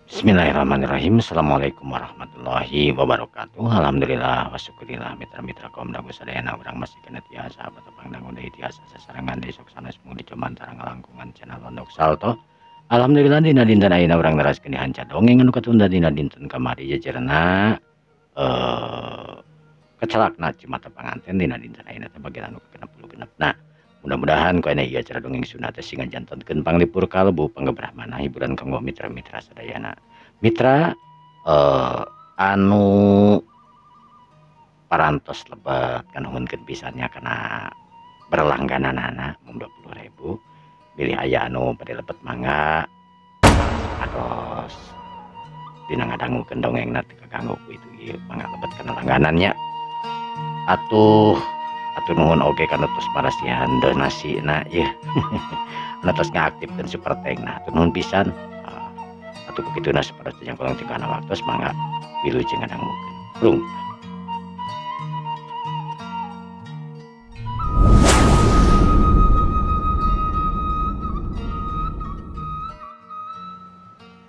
Bismillahirrahmanirrahim. Assalamualaikum warahmatullahi wabarakatuh. Alhamdulillah wasyukurillah mitra-mitra kaum dagu sadayana urang masih kena tiasa patepang dangu deui tiasa sasarangan desok sanes mung dicoban tarang langkungan channel Londok Salto. Alhamdulillah dina dinten ayeuna urang neraskeun dihanca dongeng anu katunda dina dinten kamari jejerna kecelakna cimata panganten dina dinten ayeuna teh bagian anu ke-66. Mudah-mudahan ku ieu acara dongeng Sunda teh sing ngajantenkeun panglipur kalbu panggebrah manah hiburan kanggo mitra-mitra sadayana. Mitra anu parantos lebet kanuhunkeun pisannya kana berlanggananana mung 20.000 bilih aya anu bade lebet mangga atos dina ngadangukeun dongengna teu kaganggu ku itu ieu mangga lebet kana langganannya atuh nuhun oge kana tos marasihan donasina ieu anu tos ngaaktifkeun super thankna atuh nuhun pisan atuh kituna saperti yang kurang tingkana waktos mangga wilujeng ngadangukeun brung.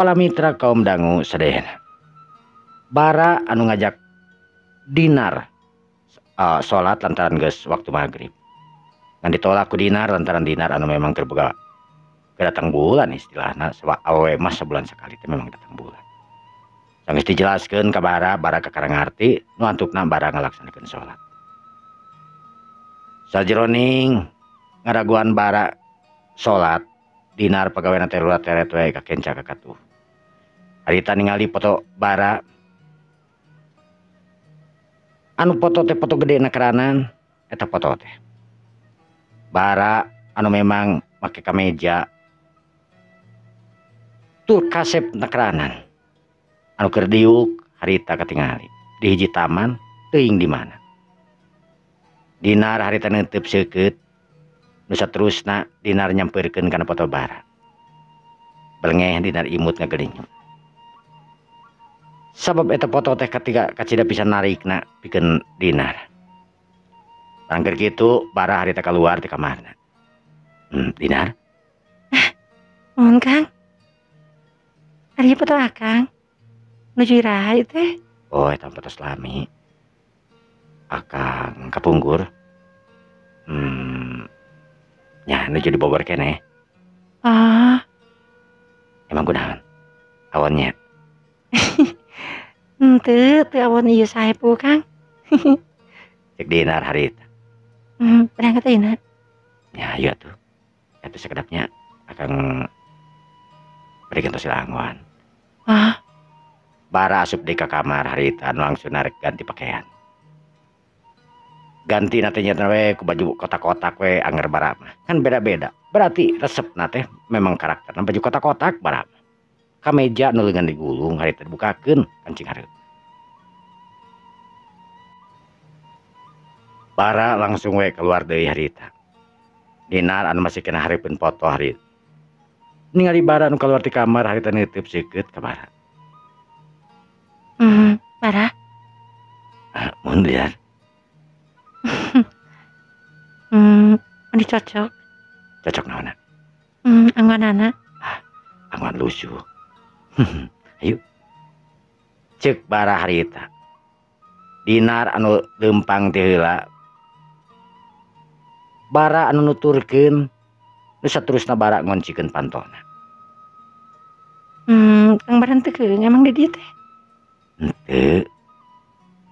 Para mitra kaum dangu sadayana bara anu ngajak dinar salat lantaran geus waktu maghrib ngan ditolak ku dinar lantaran dinar anu memang keur boga datang bulan istilahna awewe mah sebulan sekali teh memang datang bulan sanggeus dijelaskeun ka bara kakarang ngarti nu antukna bara ngalaksanakeun salat sajroning ngaraguan bara salat dinar pegawena terurat teret wae ka kenca kakatuh harita ningali foto bara anu foto teh foto gede na keranan eta foto teh bara anu memang make kameja tur kasep na keranan anu keur diuk harita katingali di hiji taman teuing di mana dinar harita neunteup seukeut nu saterusna dinar nyampeurkeun kana foto bara belengeh dinar imut ngageulinyuk sabab eta foto teh ketika kacida pisan narikna pikeun dinar angger kitu bara harita kaluar ti kamarna dinar mohon Kang ari foto akang nuju iraha teh oh eta foto selami akang kapungkur nya nuju di Bogor keneh emang kunaon awonnya henteu teu awon ieu saepu Kang cek dinar harita berangkat ayeuna ya iya tuh itu sekedapnya akan berikan tosil angwan bara asup di kamar harita langsung narik ganti pakaian ganti nantinya we ku baju kotak-kotak we anger bara mah kan beda-beda berarti resep nate memang karakterna baju kotak-kotak bara kameja nu leungeun digulung harita dibukakeun kancing hareup bara langsung we keluar deui harita dinar anu masih kena hareupeun foto harita ningali bara anu keluar ti kamar harita neuteub seukeut ka bara bara mun liar dicocok naonna anggonana angwan lusuh ayo cek bara harita dinar anu lempang ti heula bara anu nuturkeun nu saterusna bara ngoncikeun pantona Kang bara teu keung emang di dieu teh henteu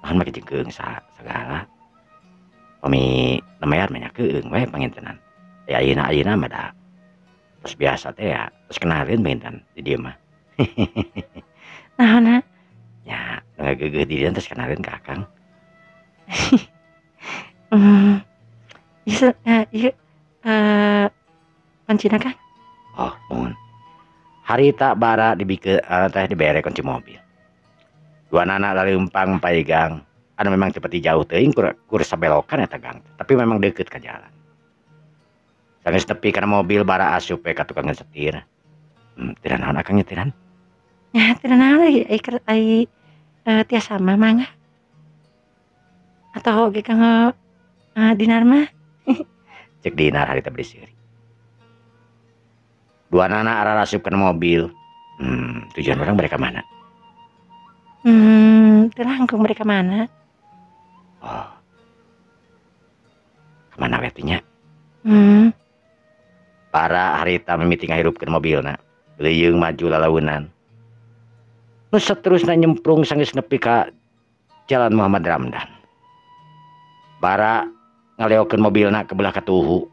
naon make jeung sagala pami namayar mah nya keung we pangintenan ayeuna mah da terus biasa teh ya terus kenalin panginten di dieu mah naonna ya ngageugeuh di dieu terus kenalin ka akang ieu kuncina Kang oh mun harita bara dibikeun teh dibere kunci mobil dua anak leumpang paegang anu memang tepati jauh teuing kur sabelokan eta gang tapi memang deukeut ka jalan sanggeus tepi kana mobil bara asup we ka tukang setir teu naon akang nyetiran ya teu naon lagi ai tiasa mah mangga atau ge Kang dinar mah cek dinar harita beri seuri dua anak arah asup kana mobil Tujuan orang mereka mana? Terangkung mereka mana? Oh, kemana wetinya? Para harita mimiti ngahirupkeun mobilna. Leuyeung maju lalaunan. Nu saterusna nyemplung sanggeus nepi ka Jalan Muhammad Ramdan. Bara ngaleokeun mobilna ke belah katuhu.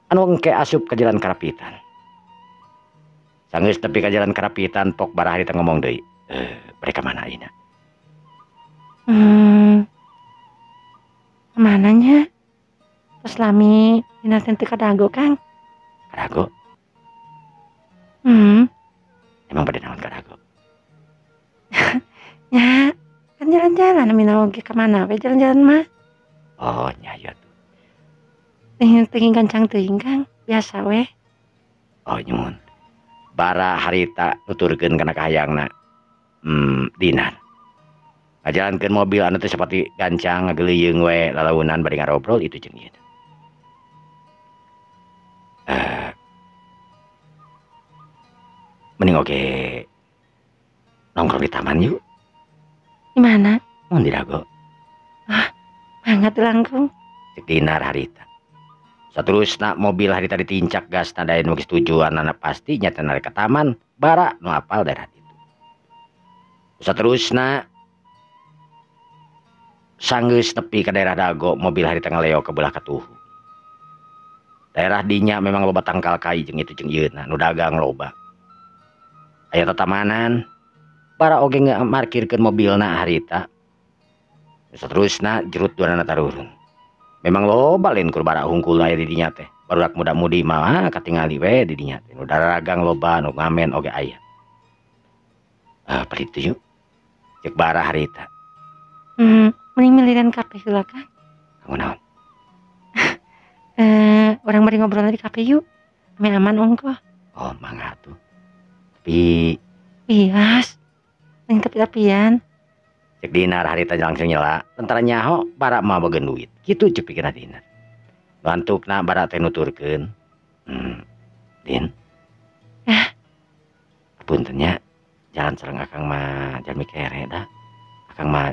Anu engke asup ke Jalan Karapitan. Sanggeus nepi ka Jalan Karapitan pok bara harita ngomong deui. Mereka mana ayeuna? Kemananya? Terus lami dina teu kadago, Kang. Kadago? Emang pada naon kadago? Ya, kan jalan-jalan mina oge kemana we jalan-jalan mah. Oh, nya ya tuh. Teuing gancang teuing, Kang. Biasa we. Oh, nyumun. Bara harita nuturkeun kana kahayangna. Dinar. Ngajalankeun mobil anu teh seperti gancang ngageleuyeung we lalaunan bari ngarobrol itu jeung ieu. Mending oke nongkrong di taman yuk. Di mana? Mun di Dago. Banget langkung. Cek dinar harita. Saterusna mobil harita ditincak gas tandain geus tujuanna pasti nyata narek ke taman bara nu apal daerah itu. Saterusna sanggeus nepi ke daerah Dago mobil harita ngaleo ke belah katuhu. Daerah dinya memang loba tangkal kai jeung itu jeung ieuna nu dagang loba. Aya tatamanan para oge ngamarkirkeun mobilna harita. Saterusna jerut duanana tarurun. Memang loba lain kur bara hungkul aya di dinya teh. Barudak muda-mudi mah katingali we di dinya teh. Nu dagang loba nu ngamen oge aya. Paritu yuk. Cek bara harita. Mending miliran kafe heula, Kang. Kanggo naon? Orang bari ngobrol di kafe yuk. Aman-aman ongko. Oh, mangga tuh. Tapi Bias. Yang tapi-tapian. cek dinar harita langsung nyela. Tentara nyaho bara mah bogeun duit. Kitu cek pikirna dinar. Bantukna bara teh nuturkeun. Din. Puntennya jalan sareng akang mah jangan mikere dah. Akang mah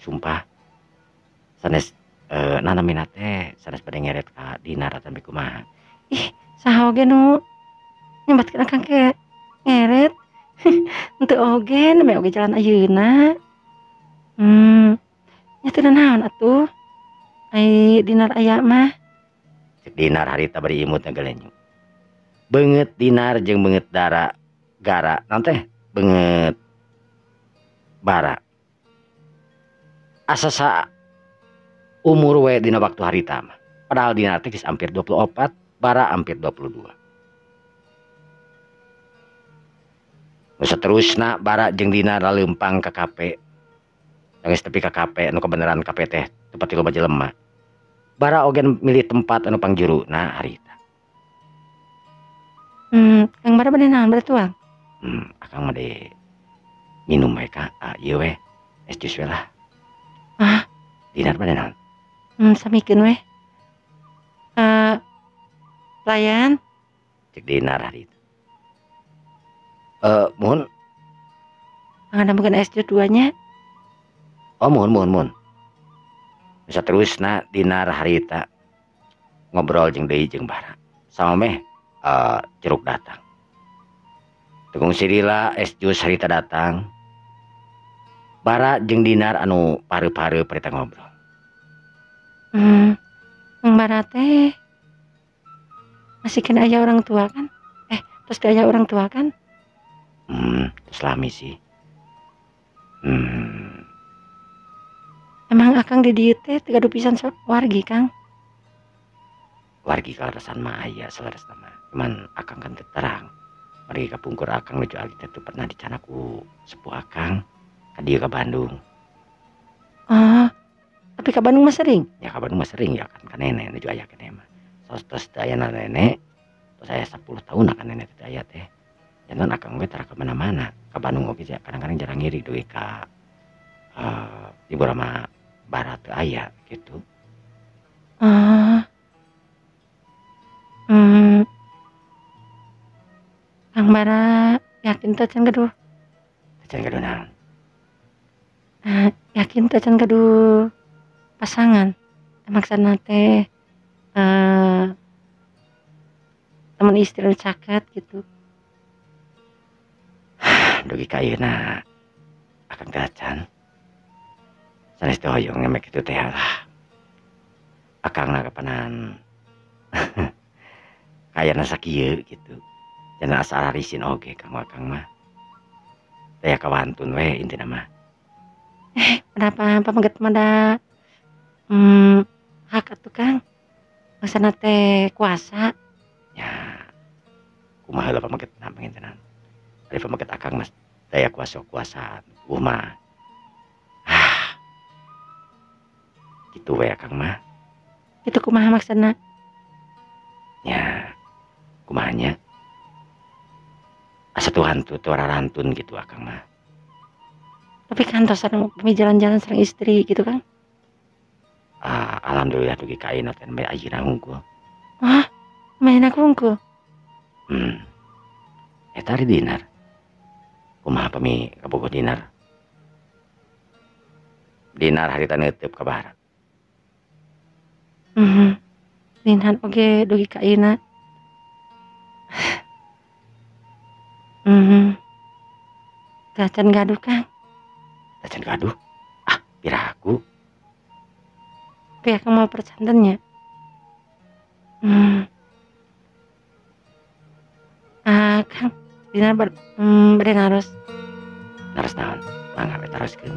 sumpah sanes nanamina teh sanes pada ngeret ka dinar tapi kumaha. Ih, saha oge nu nyambatkeun akang ke ngeret. Henteu oge namanya oge jalan ayeuna. Nya teu naon atuh. Ai dinar aya mah. Cek dinar harita bari imutna gelenyu. Beungeut dinar jeung beungeut dara gara naon teh beungeut bara. Asa sa umur we dina waktu harita mah. Padahal dinar teh geus hampir 24, bara hampir 22. Saterusna bara jeung dinar leumpang ka kape. Geus tepi ka kape anu kebenaran kape teh tempat loba jelema. Bara oge milih tempat anu pangjuruna harita. Kang bara bade naon bade tuang? Akang mah de minum we ka ieu we es jus we lah. Dinar bade naon? Samikeun we. Pelayan. Cek dinar harita. Mun. Ngadamkeun es jus duanya. Oh, mun. Saterusna dinar harita ngobrol jeung deui jeung bara. Sama meh jeruk datang. Tegung sirila es jus harita datang. Bara jeung dinar anu pareu-pareu parita ngobrol. Bara teh masih kena aya orang tua kan? Terus aya orang tua kan? Islami sih. Emang akang di dieu teh teu gaduh pisan wargi, Kang? Wargi kalarasan mah aya salaresna mah. Cuman akang kan teu terang. Mari kapungkur akang nuju ali teh teu pernah dicana ku sepuh akang ka dieu ka Bandung. Oh, tapi ka Bandung mah sering? Ya ka Bandung mah sering ya kan ka nenek nuju aya keneh mah. Tos teu ayana nenek, tos aya 10 tahun ka nenek teh aya teh. Jangan akang ge tara ka mana-mana. Ka Bandung oge kadang-kadang jarang ngiri duit ka ibu Rama Barat teu aya gitu. Kang bara yakin teh can gaduh. Can gaduh naon? Yakin teh can gaduh pasangan. Maksudna teh teman istri anu caket gitu. Dugi ka ayeuna akang teh can. Sanes teh hoyong ngemek kitu teh lah. Akangna kapanan kayana sakieu gitu. Jangan asal harisin oge kang wakang mah. Teh kawantun we intina mah. Kenapa pamaget mada hak atuh Kang. Maksudna teh kuasa. Ya, kumaha heula pamagetna pangintenan. Ari pamaget akang mas daya kuasa-kuasaan. Mah. Gitu we akang mah. Itu kumaha maksudna? Ya, kumahanya. Asa Tuhan tuh rarantun gitu akang mah. Tapi kan tos anu jalan-jalan sareng istri gitu Kang. Alhamdulillah dugi ka ayeuna teh bae ayeuna unggul. Wah, main aku unggul. Eta ari dinar. Kumaha pami kabogoh dinar? Dinar harita neuteup ka barat. Linhan oge dugi ka ayeuna. Can gaduh Kang. Can gaduh. Piraku. Tapi Akang mau percantennya. Kang, dinar bade naros. Naros naon? Mangga we taroskeun.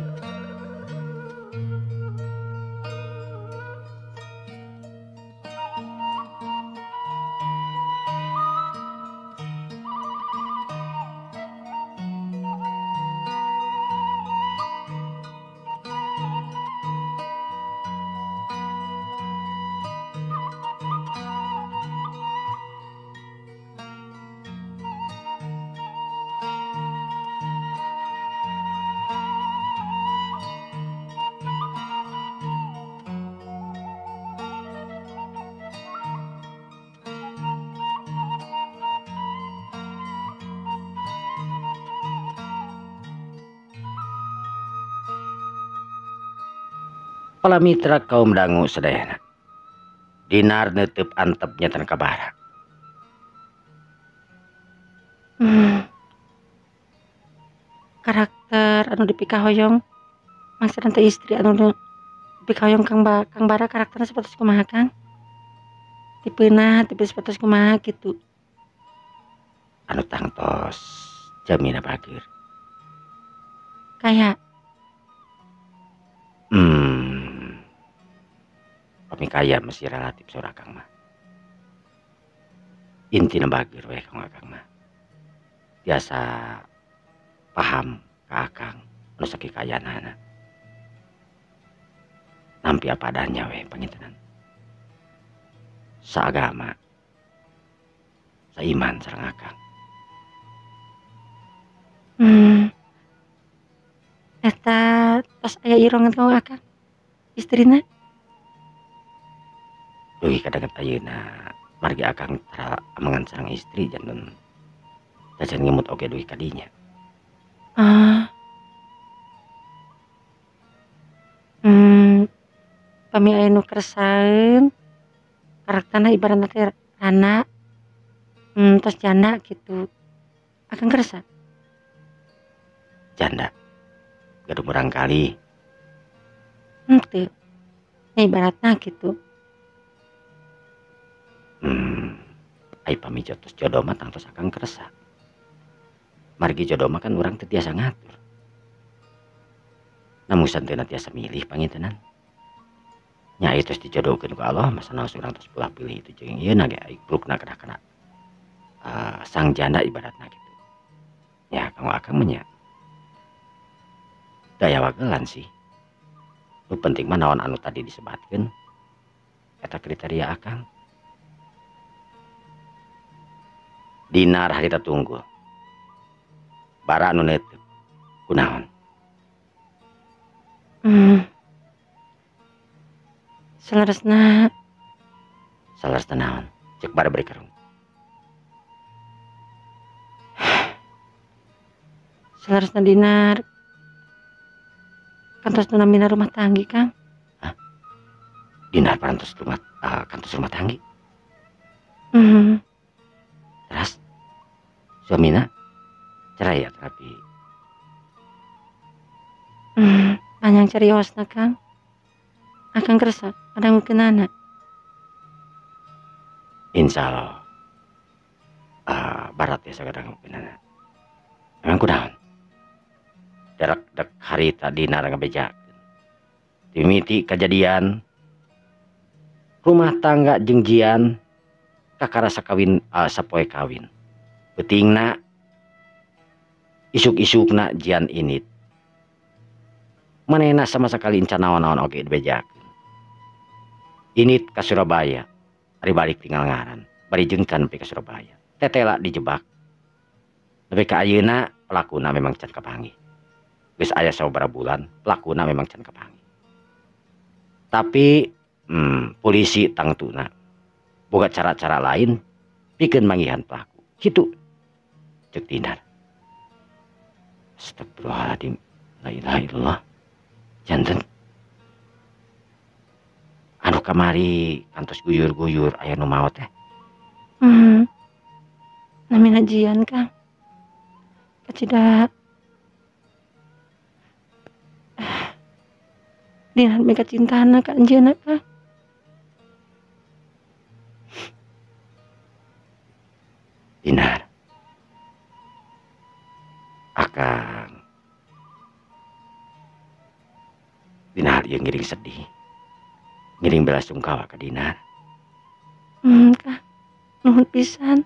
Para mitra kaum dangu sadayana. Dinar neuteup antepnya tan kabara. Karakter anu dipikahoyong maksudna teh istri anu dipikahoyong Kang Bara karakterna sapertos kumaha Kang? Tipeuna tipe sapertos kumaha gitu. Anu tangtos jamina bageur. Kayak pamikaya masih relatif saur akang mah. Intina bageur we kang akang mah. Biasa paham ka akang anu sakikayanana. Nampi apa adanya we pangintenan. Saagama. Saiman sareng akang. eta tos aya irongan kau Akang istrina. Dugi kadanget ayeuna margi akang tara amangan sareng istri janten jajan ngemut oge dugi kadinya. Pami aya nu keresaheun karakterna ibaratna teh Rana tos janda gitu. Akang keresa? Janda. Gaduh murang kali. Henteu. Nya ibaratna gitu. Ai pami jotos jodoh mah tangtos akang keresa. Margi jodoh mah kan urang teu tiasa ngatur. Namusan teu tiasa milih pangintenan. Nya ieu tos dijodohkeun ku Allah masa naos urang tos ulah pilih itu jeung ieu na ge ai brukna kana sang janda ibaratna gitu. Ya kanggo akang mah nya daya wagelan sih. Nu penting mah naon anu tadi disebatkeun. Eta kriteria akang. Dinar harita tunggul. Bara anu neuteuk. Kunaon? Saleresna naon? Cek bara bari kerung. Seharusnya dinar kantos namina rumah tanggi Kang. Dinar parantos kantos rumah tanggi. Hmm, Terus suamina cerai ya tapi panjang cariosna Kang. Akang kerasa ada ngukeunana. insya Allah barat ya sekarang benar. Memang kunaon jarak dek hari tadi nara ngebeja timiti kejadian rumah tangga jengjian kakarasa kawin sapoe kawin betingna isuk-isukna jian init manehna sama sekali encan naon-naon oge dibejak init ke Surabaya hari balik tinggal ngaran bari jengkan pe ke Surabaya tetela dijebak tapi ke ayeuna pelakuna memang can kapanggih geus aya sababaraha bulan pelakuna memang can kapanggih tapi polisi tangtuna boga cara-cara lain pikeun manggihan pelaku kitu cek Dinar. Astagfirullahaladzim, la ilaha illallah. Janten anu kamari kantos guyur-guyur aya nu maot teh. Namina jian Kang. Kacida dinar mika cintana ka anjeunna Kang. Dinar akang Dinar yang ngiring sedih ngiring bela sungkawa ke Dinar. Kang, nuhun pisan.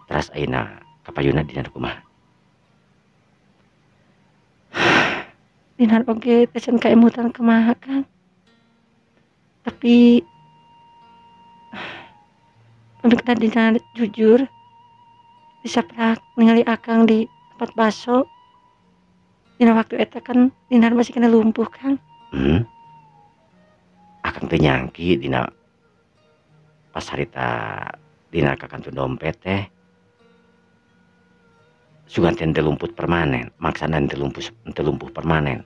Teras ayeuna kapayuna Dinar kumaha? Dinar oge tesen kaemutan kumaha Kang. Tapi pamikna Dinar jujur bisa prak ningali akang di tempat baso. Dina waktu eta kan Dinar masih kena lumpuh Kang. Akang teu nyangki dina pas harita Dinar ka kantor dompet teh sugantian teu lumput permanen maksana teu lumpuh permanen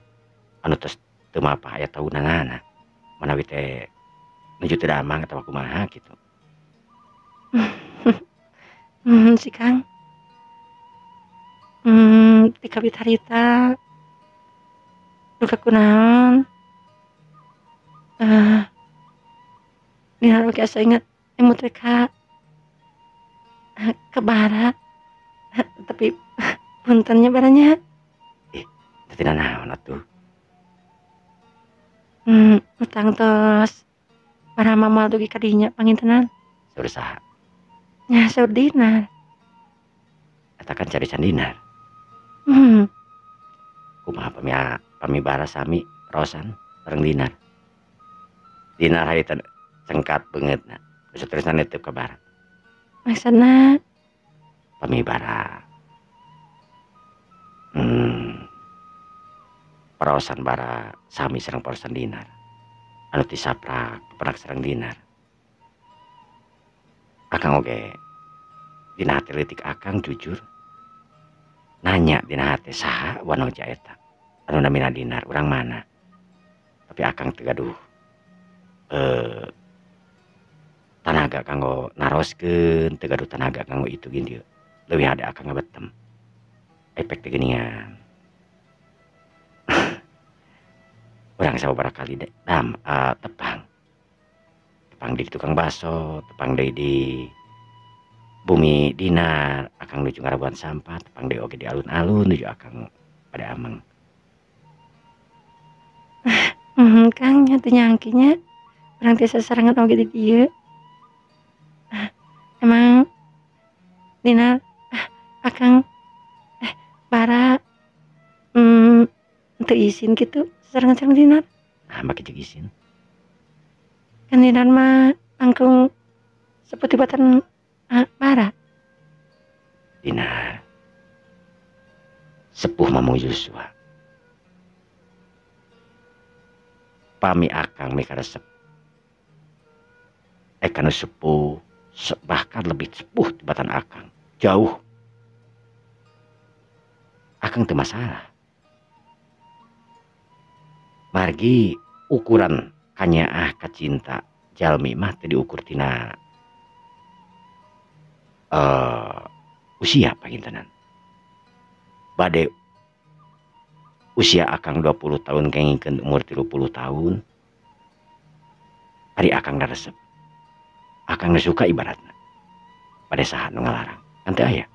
anu tos teu mapah aya taunanana manawi teh nuju teu damang atawa kumaha kitu. Si Kang. Di kabit harita duka kunaon. Dinar oge asa ingat emut teh ka bara. Tapi puntennya baranya. Teu tina naon atuh. Utang tos bara mamal dugi ka dinya pangintenan. Saur saha? Nya saur Dinar. Eta kan carisan Dinar. Kumaha pamibara sami rosan bareng Dinar. Dinar harita cengkat beungeutna. Terus-terusan neuteup ka barat. Maksudna Pamibara paraosan bara sami sareng paraosan Dinar anu tisaprak penak sareng Dinar. Akang oge dina hati leutik akang jujur nanya dina hati saha wanoja eta anu namina Dinar urang mana. Tapi akang teu gaduh tanaga kanggo naroskeun teu gaduh tanaga kanggo itu gin dieu leuwih hade akang ngabetem efek teh geuningan. Urang sababaraha kali tepang di tukang baso, tepang deui di bumi Dinar, akang nuju ngarabuan sampah, tepang deui oge di alun-alun nuju akang pada ameng. Kang nya teu nyangkinya urang teh sasarengan oge di dieu. Emang Dinar akang bara teu izin kitu sasarengan sareng Dinar. Nah, make jeung izin. Kan Dinar mah langkung seputibatan bara. Dinar sepuh Mamung Yusua. Pami akang mika resep. Kanu sepuh bahkan lebih sepuh tibatan akang. Jauh. akang teu masalah. Margi ukuran kanyaah kacinta jalmi mah teu diukur tina usia pangintenan. Bade usia akang 20 tahun kengingkeun umur 30 tahun. Ari akang resep. Akang suka ibaratna. Bade saha nu ngalarang. Kan teu aya.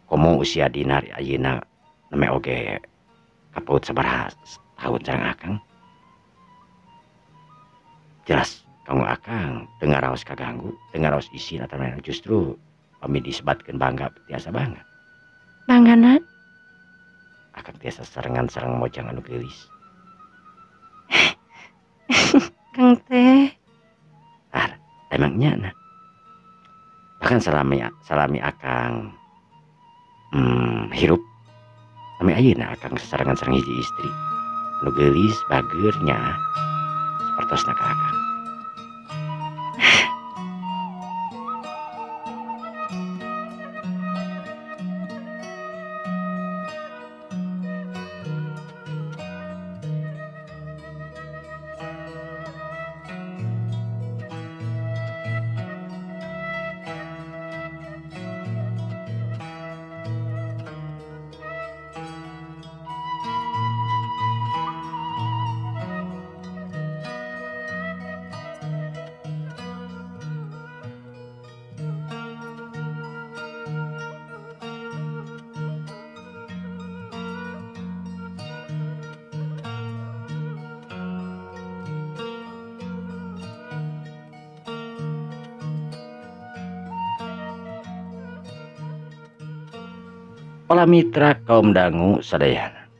Komo usia Dinar ayeuna neme oge kapaut sabaraha tahun sareng akang. Jelas kanggo akang teu ngaraos kaganggu, teu ngaraos isin atau lain, justru pami disebatkeun bangga tiasa bangga. Banggana Akang tiasa sarengan sareng mojang anu geulis. Kang teh. Emangnya nah. Bahkan salami akang hirup sami ayeuna akang sasarengan sareng hiji istri anu geulis bageur nya sapertosna ka akang. Para mitra kaum dangu sadayana.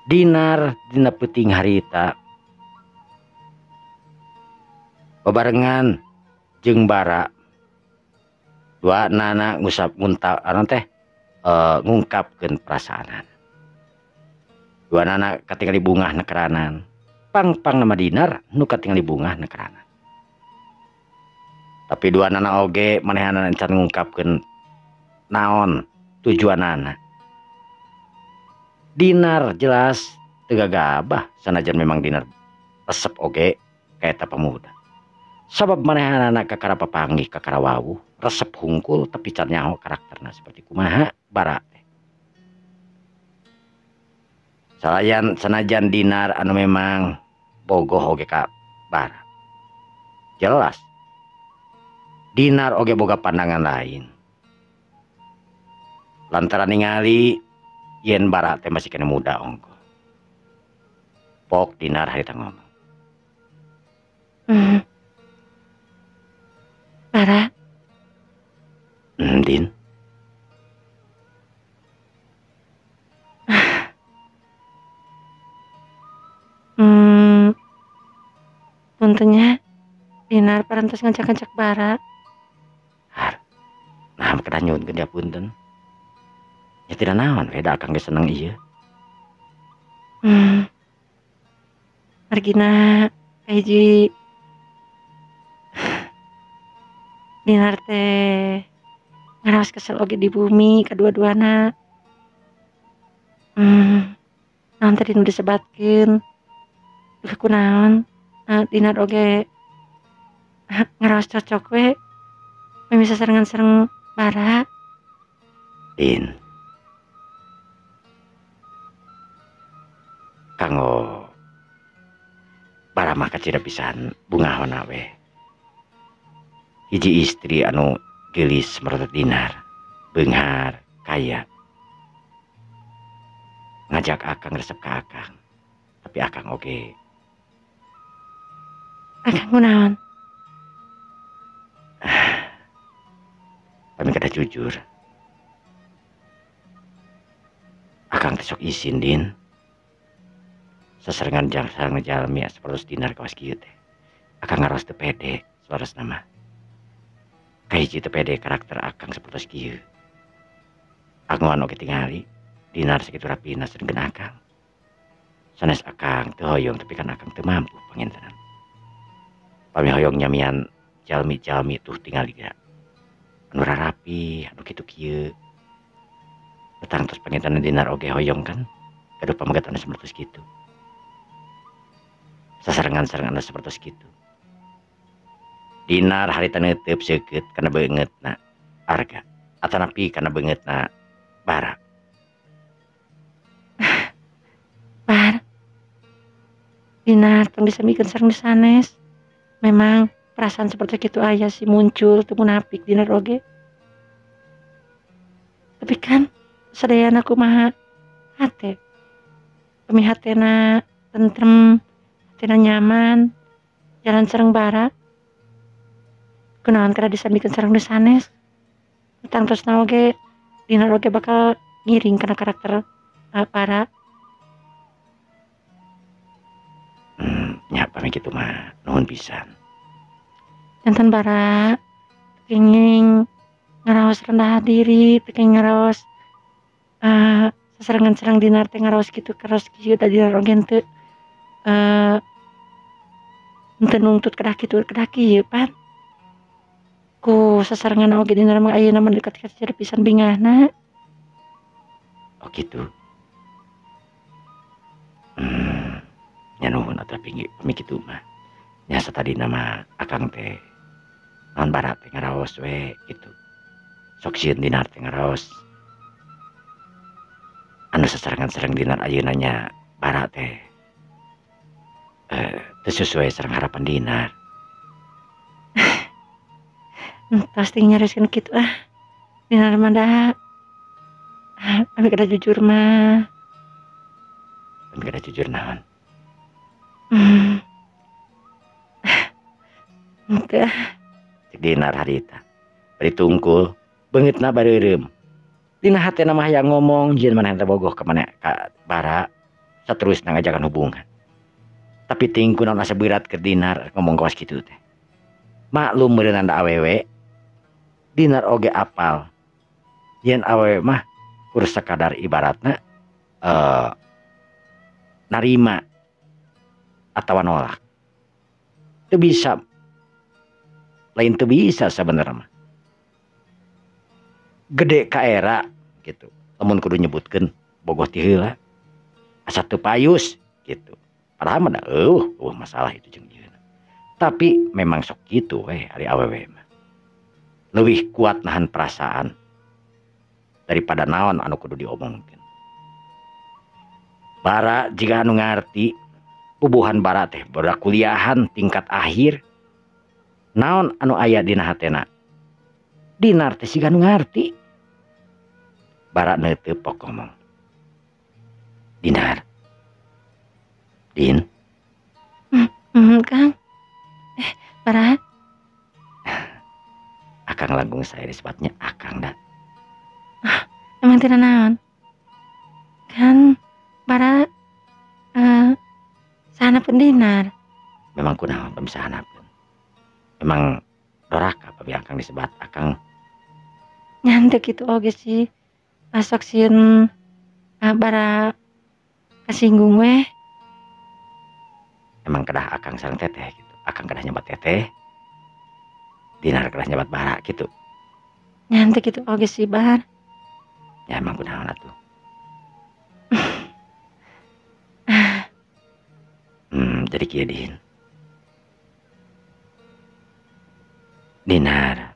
Dinar dina peuting harita babarengan jeung Bara dua nana ngungkapkeun perasaanan. Dua nana katingali bungah nekeranan. Pang nama Dinar nu katingali bungah nekeranan. Tapi dua nana oge manehanana encan ngungkapkeun naon tujuanana. Dinar jelas teu gagabah sanajan memang Dinar resep oge kaeta pemuda. Sabab manehanana kakara papanggih kakara wawuh, resep hungkul tapi can nyaho karakterna seperti kumaha Bara teh. Sanajan Dinar anu memang bogoh oge ka Bara. Jelas Dinar oge boga pandangan lain. Lantaran ningali yen Bara teh masih kena muda ongko. Pok Dinar harita ngomong. Bara. Din. Puntennya Dinar parantos ngancak-ngancak Bara. Nah, kada nyuhun dia punten. Ya tidak naon, beda akang ge seneng ieu. Margina hiji Dinar teh ngaraos kesel oge di bumi kadua-duana. Naon tadi nu disebatkeun. Duh kunaon? Dinar oge ngaraos cocok we. Bisa sarengan sareng Bara. Din. Kanggo Bara mah kacida pisan bungahona we. Hiji istri anu geulis merotot Dinar, beunghar, kaya. Ngajak akang resep ka akang. Tapi akang oge. Akang kunaon? Kami kada jujur. Akang tesok isin Din. Sasarengan sareng jalmi sapertos Dinar kawas kieu teh. Akang ngaros teu pede, saros nama. Kahiji teu pede karakter akang sapertos kieu. Angoan oge tingali Dinar sakitu rapina sarengkeun akang. Sanes akang teu hoyong tapi kan akang teu mampu pangintenan. Pami hoyong nyamian jalmi-jalmi tuh tingali ga anu rapi, anu kitu kieu. Datang terus pangitan dinar oge hoyong kan. Kaduh pamagatan seperti gitu. Sasarengan-sarengan seperti gitu. Dinar harita neuteup seukeut kana beungeutna arga. Atanapi kana beungeutna bara. Bar, dinar tong disebutkan sareng disanes. Memang perasaan seperti itu aya sih muncul tuh munafik dinar oge. Tapi kan sadayana kumaha hate. Kami hatena tentrem, hatena nyaman, jalan sareng bara. Kunaon kada disambikeun sareng disanes. Utang tresna oge dinar oge bakal ngiring kana karakter bara. Nya pami kitu mah nuhun pisan. Jantan bara kenging ngaraos rendah diri, kenging ngaraos sasarengan sareng dinar teh ngaraos kitu karos kieu da dinar oge henteu nungtut kedah kitu kedah kieu pan. Ku sasarengan oge dinar mah ayeuna mah dekat-dekat jadi pisan bingahna. Oh gitu. Nya nuhun atuh pami kitu mah. Nya satadina mah akang teh naon bara teh ngaraos we gitu. Sok sieun dinar teh ngaraos. Anu sasarengan-sareng dinar ayeuna nya bara teh teu sesuai sareng harapan dinar. Pasti nyariskeun kitu dinar mah da. Ami kada jujur mah. Pami kada jujur naon. Henteu. Cek dinar harita. Bari tungkul beungeutna bareureum. Dina hatena mah hayang ngomong jieun maneh teh bogoh ka maneh ka bara saterusna ngajakan hubungan. Tapi tingku naon asa berat ke dinar ngomong kawas kitu teh. Maklum meureun da awewe. Dinar oge apal. Yen awewe mah kurang sakadar ibaratna narima atawa nolak. Teu bisa. Lain teu bisa sabenerna mah. Gede ka era gitu. Lamun kudu nyebutkeun bogoh ti heula. Asa teu payus gitu. Padahal mah masalah itu jeung ieu. Tapi memang sok kitu we ari awewe mah. Leuwih kuat nahan perasaan daripada naon anu kudu diomongkeun. Bara jika anu ngarti pubuhan bara teh budak kuliahan tingkat akhir. Naon anu aya dina hatena. Dinar teh siga anu ngarti. Bara neuteup pok ngomong. Dinar. Din. Kang. Bara. Akang langkung saya disebutnya akang da. Emang tidak naon. Kan bara sana pendinar. Memang kunaon pemisahanapun. Memang doraka pabi akang disebat akang. Nyantek gitu oge sih. Masuk sieun bara kasinggung weh. Emang kedah akang sareng teteh gitu. Akang kedah nyebat teteh. Dinar kedah nyebat bara gitu. Nyantek gitu oge sih bar. Ya emang kunaon atuh. Jadi kieu Din. Dinar.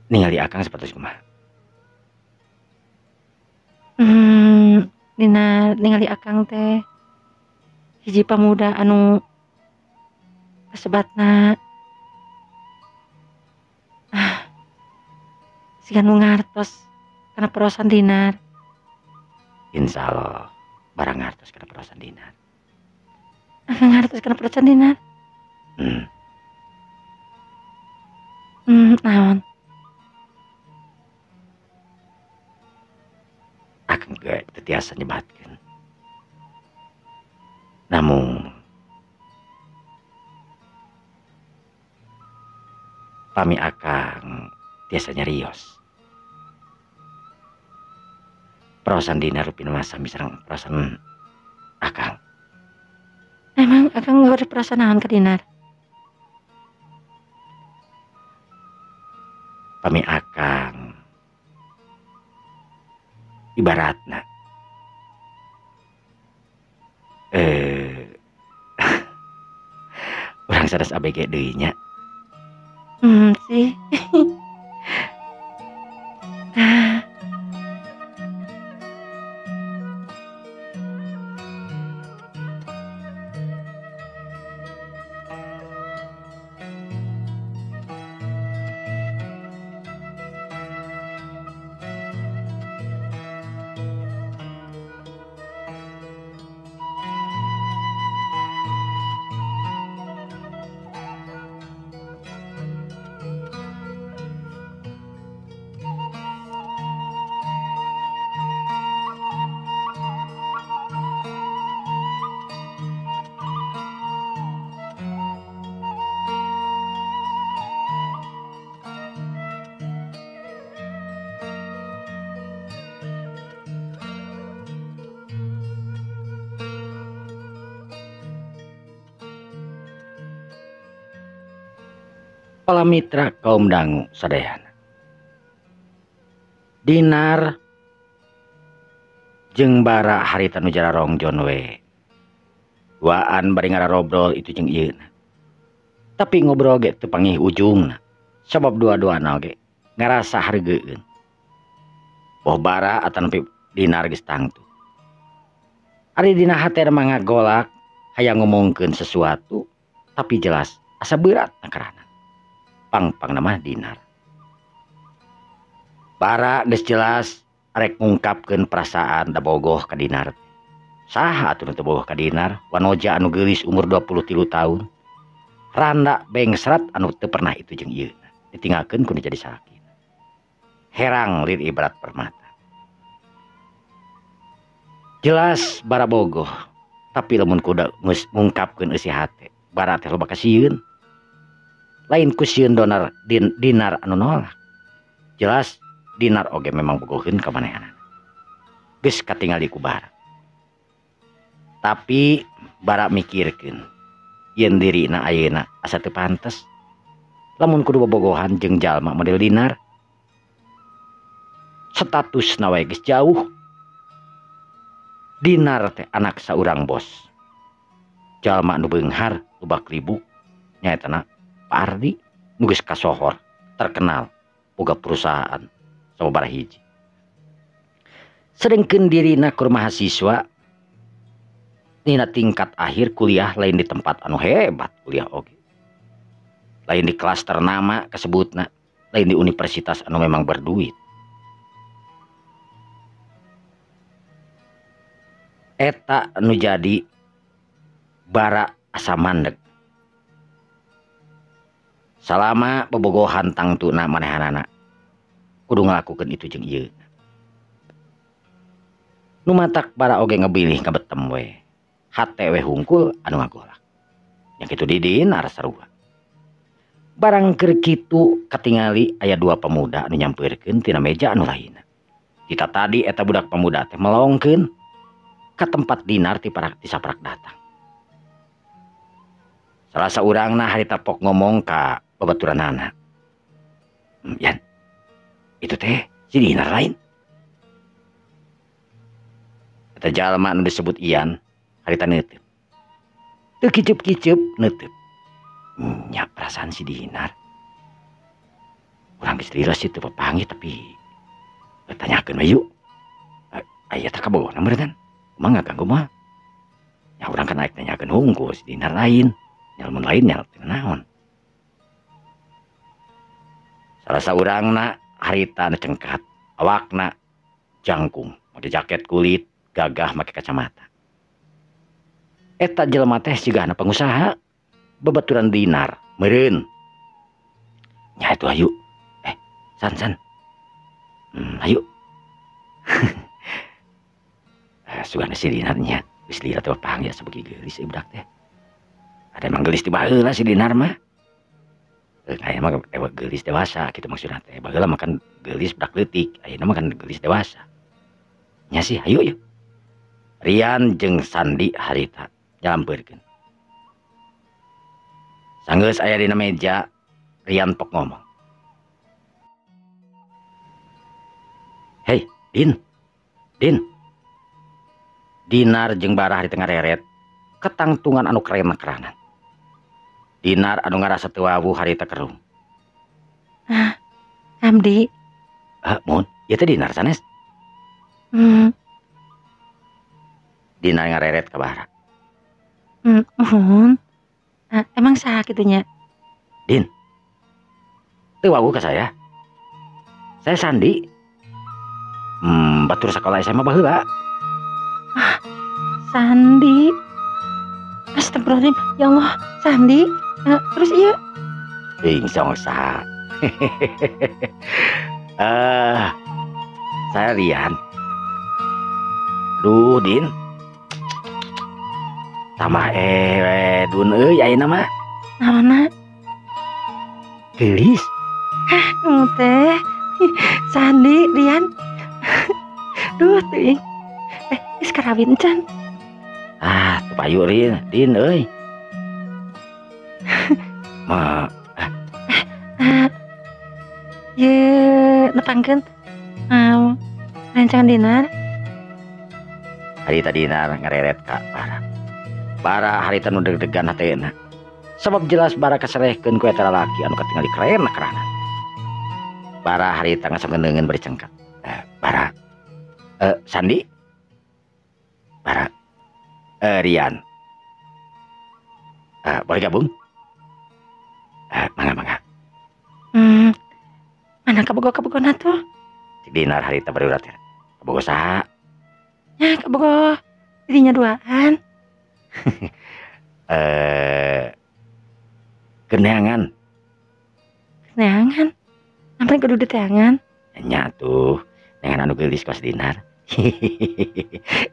Ningali akang sapertos kumaha? Dina ningali akang teh hiji pamuda anu kasebatna siga nu ngartos kana perosan dinar. Insyaallah barang ngartos kana perosan dinar. Akang ngartos kana perosan dinar. Naon? Akang ge teu tiasa nyebatkeun. Namun pami akang tiasa nyarios. Perosan dinar rupi mah sami sareng perosan akang. Emang akang ngeureut perasaan naon ka dinar? Pami akang ibaratna orang sanes ABG deui nya. Sih. Para mitra kaum dangu sadayana. Dinar jeung bara harita nu jararongjon we. Duaan bari ngararobrol itu jeung ieu. Tapi ngobrol ge teu pangih ujungna. Sabab dua-duana ge ngarasa hargeueun. Boh bara atan nepi dinar geus tangtu. Ari dina hatena mah ngagolak hayang ngomongkeun sesuatu tapi jelas asa berat nakarana. Pang nama dinar. Bara geus jelas arek ngungkapkeun perasaan da bogoh ka dinar. Saha atuh teu bogoh ka dinar? Wanoja anu geulis umur 23 tahun. Randa bengsrat anu teu pernah itu jeung ieu. Ditinggalkeun ku nu jadi sakit. Herang lir ibarat permata. Jelas bara bogoh, tapi lamun kuda geus ngungkapkeun isi hate, bara teh loba kasieun. Lain ku sieun dinar anu nolak. Jelas dinar oge memang bogoheun ka manehanana. Geus katingali ku bara. Tapi bara mikirkeun yen dirina ayeuna asa teu pantes lamun kudu bobogohan jeung jalma model dinar. Statusna wae geus jauh. Dinar teh anak saurang bos. Jalma nu beunghar lubak ribuk nyaetana Pak Ardi nu geus kasohor terkenal boga perusahaan sababaraha hiji. Sedengkeun dirina keur mahasiswa dina tingkat akhir kuliah lain di tempat anu hebat kuliah oge. Lain di kelas ternama kasebutna, lain di universitas anu memang berduit. Eta anu jadi bara asa mandeg. Salama bobogohan tangtuna manehanana kudu ngalakukeun itu jeung ieu. Nu matak bara oge ngebilih ngabetem we. Hate we hungkul anu ngagolak. Nya kitu di dinar sarua. Barang keur kitu katingali aya dua pemuda anu nyampeurkeun tina meja anu lainna. Kita tadi eta budak pemuda teh melongkeun ka tempat dinar ti saparak datang. Salah saurangna harita pok ngomong ka babaturanana. Yan, itu teh si dinar lain. Eta jalma anu disebut Ian harita neuteub. Teu kiceup-kiceup neuteub. Nya perasaan si dinar. Urang geus riles itu papanggih tapi tanyakeun we yuk. Aya teh kabogona meureun. Kumaha ngaganggu mah. Ya urang kan naik tanyakeun hungkul si dinar lain. Nyalmun lain nyal teu naon. Salah saurangna harita anu cengkat, awakna jangkung, mode jaket kulit, gagah make kacamata. Eta jelema teh sigana pengusaha, babaturan dinar, meureun. Nya atuh hayu. San. Hayu. Sugana si dinar nya, geus lihat teh panggil sabegi geulis budak teh. Ada emang gelis tiba heula si dinar mah. Aya mah gelis dewasa kitu maksudna teh. Baheula mah kan gelis budak leutik, ayeuna mah kan gelis dewasa. Nya sih hayu yuk. Rian jeung Sandi harita nyampeurkeun. Sanggeus aya dina meja, Rian pok ngomong. "Hei, Din. Din, Dinar jeung Bara hari tengah reret ketangtungan anu keren keranan. Dinar anu ngarasa teu wawu hari teu kerung. Abdi. Mun, ieu teh Dinar sanes. Dinar ngareret ka Bara. Mohon. Emang saha kitunya? Din, teu wawu ka saya. Saya Sandi. Batur sekolah SMA baheula. Sandi. Astagfirullahaladzim. Ya Allah, Sandi. Terus iya? Insong sah. Saya Rian. Aduh, Din. Tambah dun ayeuna mah. Naonna? Gelis. Teh. Sandi, Rian. Duh, teuing. Geus karawin can. Teu payu Rin, Din euy. Ma, Ye, nepangkeun. Rencangan Dinar. harita Dinar ngareret ka Bara. Bara harita nu deg-degan hateuna. Sabab jelas Bara kaserehkeun ku eta lalaki anu katingali keren keranan. Bara harita ngasameuneungeun bari cengkat. Bara. Sandi. Bara. Rian. Boleh gabung? Mangga. Mana kabogo-kabogona tuh? Cik Dinar harita bari urat ya. Kabogo saha? Ya, kabogo. Dirinya duaan. Geneangan. Neangan. Sampai kudu diteangan. Nya tuh. Dengan anu geulis kos Dinar.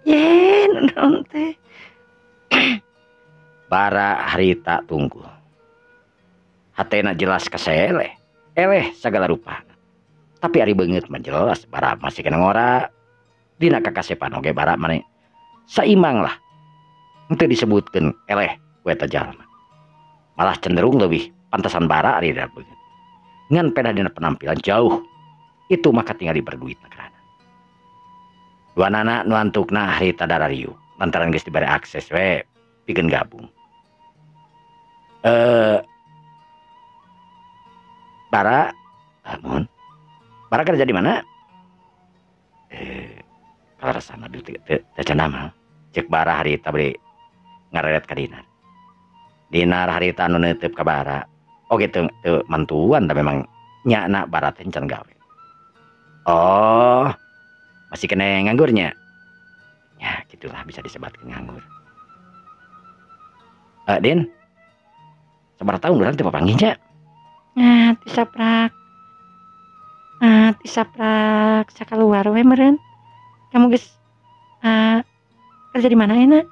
Ye, non teh. Bara harita tunggu. Hatena jelas kaseleh. Eleh segala rupa. Tapi ari beungeut mah jelas Bara masih kena ngora. Dina kakasepan oge Bara mane saimbang lah. Henteu disebutkeun eleh ku eta jalma. Malah cenderung lebih pantasan Bara ari da beungeut. Ngan peda dina penampilan jauh. Itu mah katingali berduit nakarana. Dua nana nu antukna harita darariu. Lantaran geus dibere akses we pikeun gabung. Bara, Mun. Bara kerja di mana? Kalau rasana dulu teu nama. Cek Bara harita bari ngareret ka Dinar. Dinar harita anu neuteup ka Bara. Oge teu mantuan da memang nyana Bara teh can gawe. Oh, masih kena nganggurnya. Ya, gitulah bisa disebatkeun nganggur. Din. Sabar tahun urang teh papanggihnya. Tisaprak sakaluar we meureun. Kamu geus kerja di mana enak?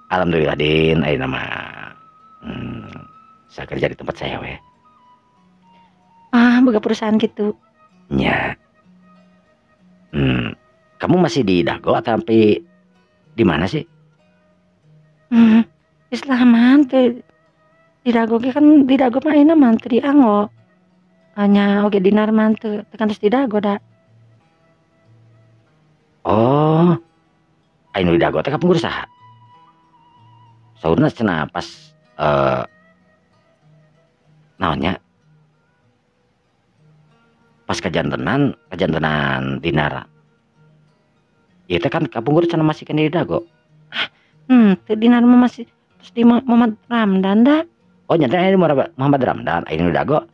Alhamdulillah Din, ayeuna mah saya kerja di tempat saya we. Boga perusahaan gitu. Nya. Kamu masih di Dago atau sampai di mana sih? Islaman teh di Dago ge kan di Dago mah ayeuna mah teu di Anggo. Hanya oge Dinar mah teu tekan di Dago da. Oh. Anu di Dago teh kapungkur saha? Saurna cenah pas naonnya? Pas kajantenan Dinar. Ieu teh kan kapungkur cenah masih kan di Dago. Teu Dinar mah masih terus di Muhammad Ramdan da. Oh nyata ini Muhammad Ramdan, ini di Dago.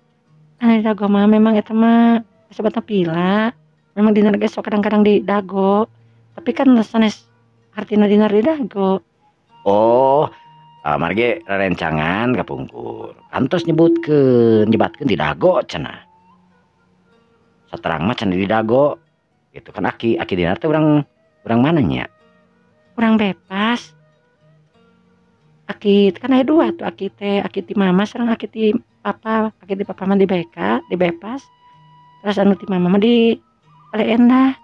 Di Dago mah memang eta mah disebutna pila. Memang Dinar ge sok kadang-kadang di Dago. Tapi kan sanes artina Dinar di Dago. Oh, marge rerencangan kapungkur. Kantos nyebatkeun di Dago cenah. Saterang mah cenah di Dago. Itu kan Aki Dinar teh urang mana nya? Urang bebas. Aki kan aya dua tuh Aki ti mama sareng Aki ti papa. Aki ti papa mah di BK, di bebas. Terus anu ti mama mah di Endah.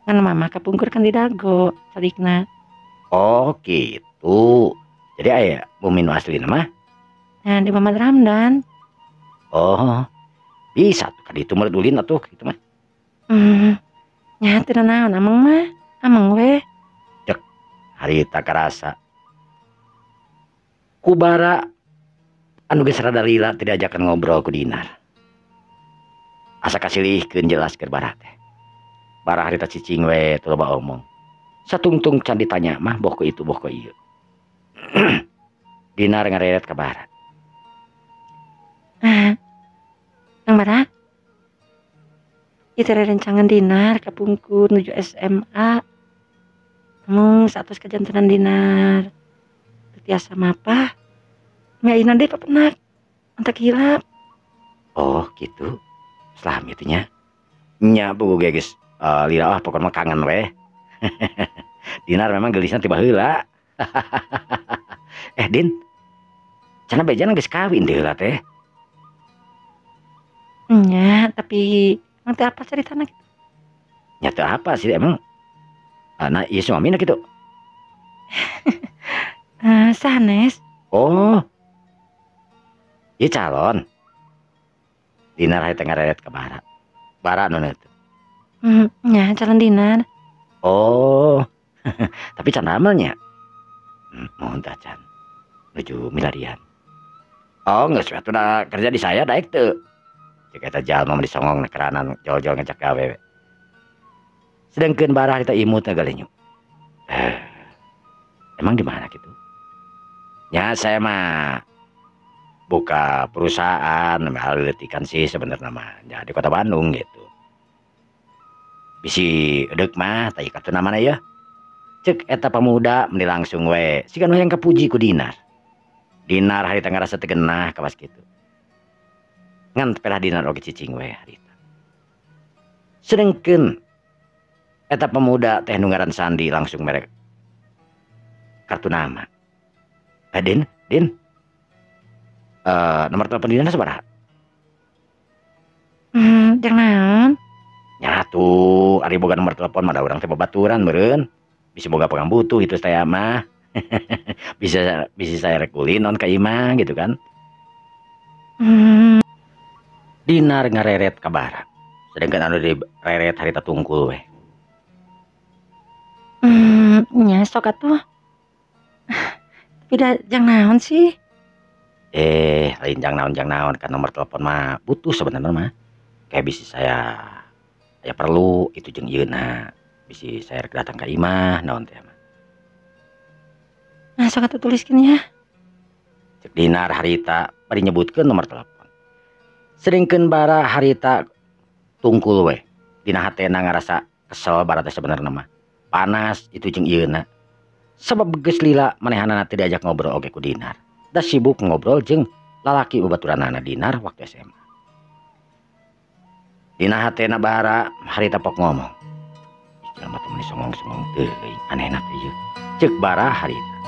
Kan mama kapungkur kan di Dago salikna. Oh gitu. Jadi aya bumi nu aslina mah? Nah di Muhammad Ramdan. Oh. Bisa tuh kaditu meureud ulin atuh kitu mah. Nya teu naon ameng mah. Ameng we. Harita karasa kubara anu geus rada lila teu diajakan ngobrol ku Dinar. Asa kasilihkeun jelas keur bara teh. Bara harita cicing we teu loba omong. Satungtung can ditanya mah boh ku itu boh ku ieu. Dinar ngareret ka bara. Kang Bara. Itu rencangan Dinar kapungkur nuju SMA. Mung satos kajantenan Dinar. Tiasa mapa. Mia deh papenak. Antak hilap. Oh gitu. Selami itu nya. Nya buku geus lila pokoknya kangen we. Dinar memang gelisna tiba heula. Din. Cenah bejana geus kawin teh heula teh. Nya, tapi emang teh apa ceritana gitu? Nya teu apa sih emang. Nah, iya suamina gitu. Sanes. Oh. Ieu calon. Dinar hayang ngareret ka bara. Bara nu itu. Nya calon Dinar. Oh. Tapi can amalnya. Mohon tah can. Nuju milarian. Oh, geus udah kerja di saya daek teu. Cek eta jalma mah disongong keranan jol-jol ngajak gawe. Sedangkeun bara kita imut galenyu. Emang di mana gitu? Ya saya mah buka perusahaan letikan sih sebenarnya mah. Ya di Kota Bandung gitu. Bisi edek mah tah ikatuna mana ya? Cek eta pemuda meni langsung we. Sigan hayang kapuji ku Dinar. Dinar harita ngarasa teu genah kawas kitu. Ngan pelah Dinar oge cicing we harita. Sedengkeun eta pemuda teh nu ngaran Sandi langsung merek kartu nama. Din. Nomor telepon Dinar sabaraha? Jeung naon? Nya atuh, ari boga nomor telepon mah da urang teh babaturan meureun. Bisa boga pangambutuh itu teh mah. bisa saya rekulin non ka imah gitu kan. Dinar ngareret ka bara. Sedangkan anu direret harita tungkul we. Nya sok atuh. Tapi da jang naon sih? Lain jang naon kan nomor telepon mah butuh sebenarnya mah. Kayak bisa saya perlu itu jeung ieuna. Bisa saya datang ka imah naon teh mah. Nah, sok atuh tuliskeun ya. Cek Dinar harita bari nyebutkeun nomor telepon. Sedengkeun bara harita tungkul we. Dina hatena ngarasa kesel bara teh sebenarnya mah. Panas itu jeung ieuna. Sabab geus lila manehanana teu diajak ngobrol oge ku Dinar. Da sibuk ngobrol jeung lalaki babaturanana Dinar waktu SMA. Dina hatena bara harita pok ngomong. Jelema teh meni songong-songong teuing anehna teh ieu. Ceuk bara harita.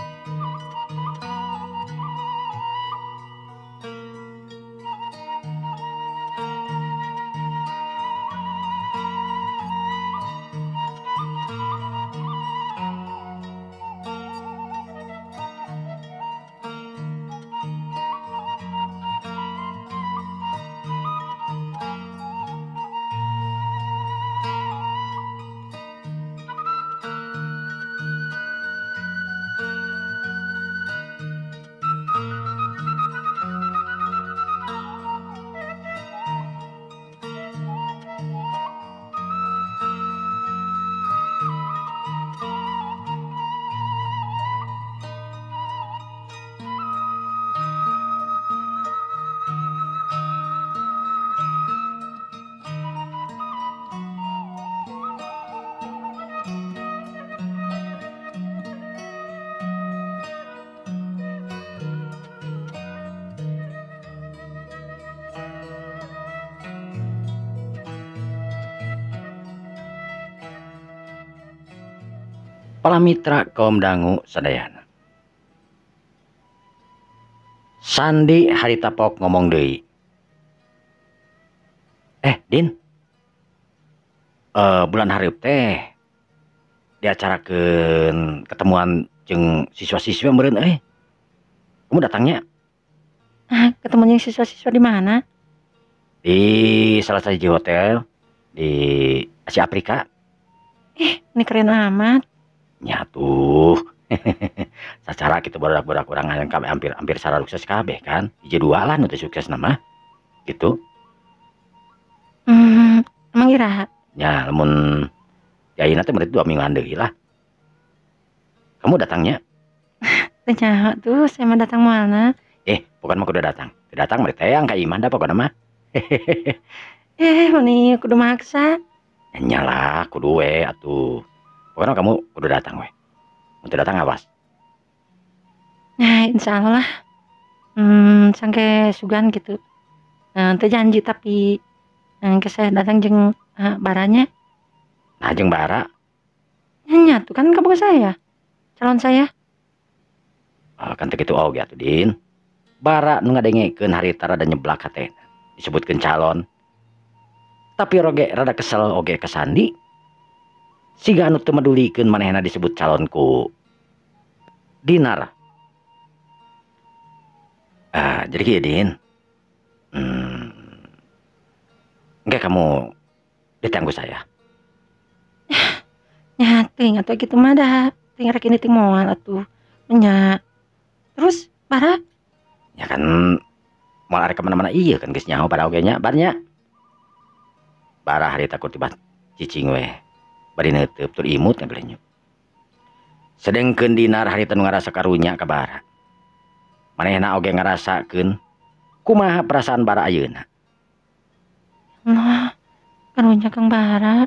Palamitra kaum dangu sadayana. Sandi harita pok ngomong deui. Din. Bulan hareup teh diacarakeun ketemuan jeung siswa-siswi meureun Kamu datangnya? Ketemu yang siswa-siswa di mana? Di salah satu hotel di Asia Afrika. Ini keren amat. Nyatuh. Secara kita borak-borak orang yang kami hampir salah sukses kabeh kan. Hiji dua lah nu teu sukses nama. Gitu. Emang iraha? Ya, lamun yaina teh berarti 2 mingguan deui lah. Kamu datangnya? Teu nyaho tuh, saya mah datang moalna. Bukan mah kudu datang. Teu datang berarti teh ka imah da pokona mah. Mani kudu maksa. Nyalah kudu we atuh. Pokoknya kamu kudu datang we. Untuk datang awas. Nah, insya Allah lah. Sangke sugan gitu. Teu janji tapi ke saya datang jeung baranya. Nah jeung bara. Nya tuh kan kamu saya. Calon saya. Kan teu kitu oge atuh Din. Bara nu ngadengekeun harita rada nyeblak hatena. Disebutkeun calon. Tapi roge rada kesel oge ka Sandi. Siga anu teu medulikeun manehna disebut calonku Dinar. Jadi kieu Din. Enggak kamu ditangguh saya. Ya, ting atuh gitu mah dah. Ting rek ini ting moal atuh. Nya. Terus bara? Ya kan moal arek kemana-mana iya kan geus nyaho pada oge nya barnya. Bara harita tiba cicing we. Bari neuteub tur imut ngabelenyu. Sedengkeun Dinar harita nu ngarasa karunya ka bara. Manehna oge ngarasakeun kumaha perasaan bara ayeuna. Nah, karunya Kang Bara.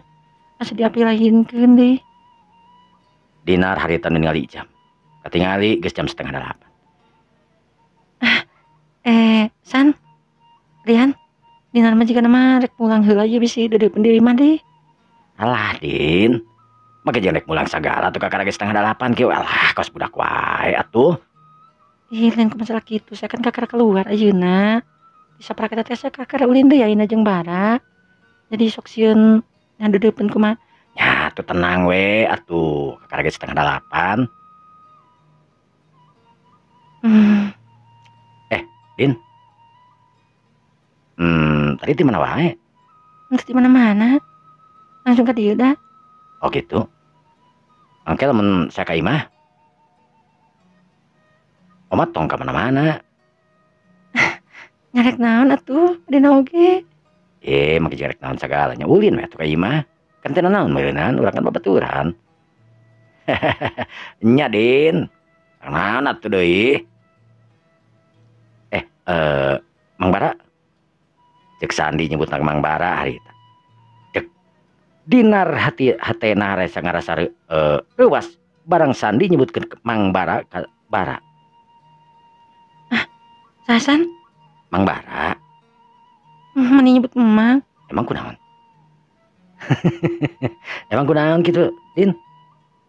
Asa diapilahinkeun deui. Dinar harita nu ningali jam. Katingali geus jam 7:30. San. Rian. Dinar mah jigana mah rek pulang heula ieu bisi deudeupeun diri mah deui. Alah Din. Make jeung rek mulang sagala tuh kakara geus 7:30 kieu. Alah kos budak wae atuh. Lain ku masalah kitu, saya kan kakara keluar ayeuna. Bisa praktek teh saya kakara ulin deui ayeuna jeung bara. Jadi sok sieun ngadeudeupkeun kumaha. Ya tuh tenang we atuh. Kakara geus 7:30. Din. Tadi di mana wae? Terus di mana-mana. Langsung ke dieu dah. Oh gitu. Angke lamun saya ka imah. Oma tong ka mana-mana. Nyarek naon atuh? Dina oge. Make jarek naon sagalanya ulin we atuh ka imah. Kan teu naon meuleunan, urang kan babaturan. Nya Din. Naon atuh deui? Mang Bara. Cek Sandi nyebut Mang Bara harita. Cek Dinar hatena resa ngarasa reuwas barang Sandi nyebutkeun Mang Bara ka Bara. Sasan? Mang Bara. Mani nyebut emang. Emang kunaon? Emang kunaon gitu, Din?